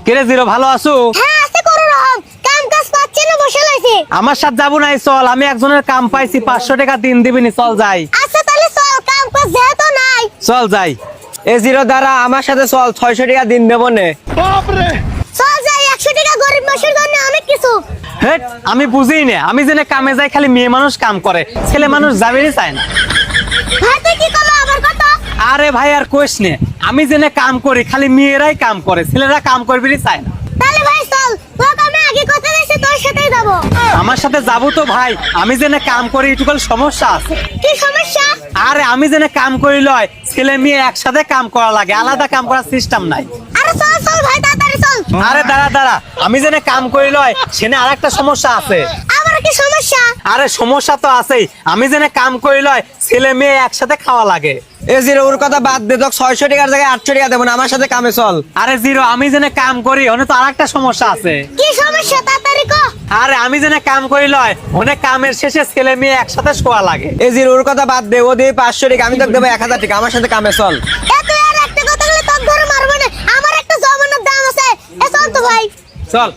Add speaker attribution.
Speaker 1: কিরে জিরো ভালো আছো?
Speaker 2: হ্যাঁ আছে কোন রকম কাম কাজ পাচ্ছি না বসে লাইছি।
Speaker 1: আমার সাথে যাবো নাই, চল আমি একজনের কাম পাইছি, 500 টাকা দিন দিবিনি, চল যাই।
Speaker 2: আচ্ছা তাহলে চল, কাম কাজ যেহেতু নাই
Speaker 1: চল যাই।
Speaker 3: এ জিরো দ্বারা আমার সাথে চল, 600 টাকা দিন দেবো নে।
Speaker 2: চল যাই, 100 টাকা গরিব মানুষের জন্য অনেক কিছু।
Speaker 1: হেট, আমি বুঝিই না, আমি জেনে কামে যাই খালি মেয়ে মানুষ কাম করে, ছেলে মানুষ যাবেরই চায় না।
Speaker 2: ভাই তুই কি করলো আবার কথা?
Speaker 1: আরে ভাই আর কোশ নে, আমি জেনে কাম করি খালি মেয়েরাই কাম করে, ছেলেরা কাম করবেরই চায় না।
Speaker 2: তাহলে ভাই চল, তোকে আমি আগে কথা দিয়েছি তোর সাথেই যাবো।
Speaker 1: আমার সাথে যাবো তো ভাই, আমি জেনে কাম করি এটুকু সমস্যা আছে।
Speaker 2: কি সমস্যা?
Speaker 1: আরে আমি জেনে কাম করি লয়, ছেলে মেয়ে একসাথে কাম করা লাগে, আলাদা কাম করার সিস্টেম নাই।
Speaker 2: আরে চল চল ভাই তাড়াতাড়ি চল।
Speaker 1: আরে দাঁড়া দাঁড়া, আমি জেনে কাম করি লয় সেনে আরেকটা সমস্যা আছে।
Speaker 2: আবার কি সমস্যা?
Speaker 1: আরে সমস্যা তো আছেই, আমি জেনে কাম করি লয় ছেলে মেয়ে একসাথে খাওয়া লাগে।
Speaker 3: এ জিরো ওর কথা বাদ দে, তোকে 600 টাকার জায়গায় 800 টাকা দেবো না, আমার সাথে কামে চল।
Speaker 1: আরে জিরো, আমি জেনে কাম করি ওনে তো আরেকটা সমস্যা আছে।
Speaker 2: কি সমস্যা তাড়াতাড়ি কো।
Speaker 1: আরে আমি জেনে কাম করি লয় অনেক কামের শেষে ছেলে মেয়ে একসাথে শোয়া লাগে।
Speaker 3: এ জিরো ওর কথা বাদ দে, ও দিয়ে 500 টাকা, আমি তোকে দেবো 1000 টাকা, আমার সাথে কামে চল।
Speaker 2: এ তুই আর একটা কথা বলে তোর ধরে মারবো না, আমার একটা জমানোর দাম আছে। এ চল তো ভাই।
Speaker 1: চল।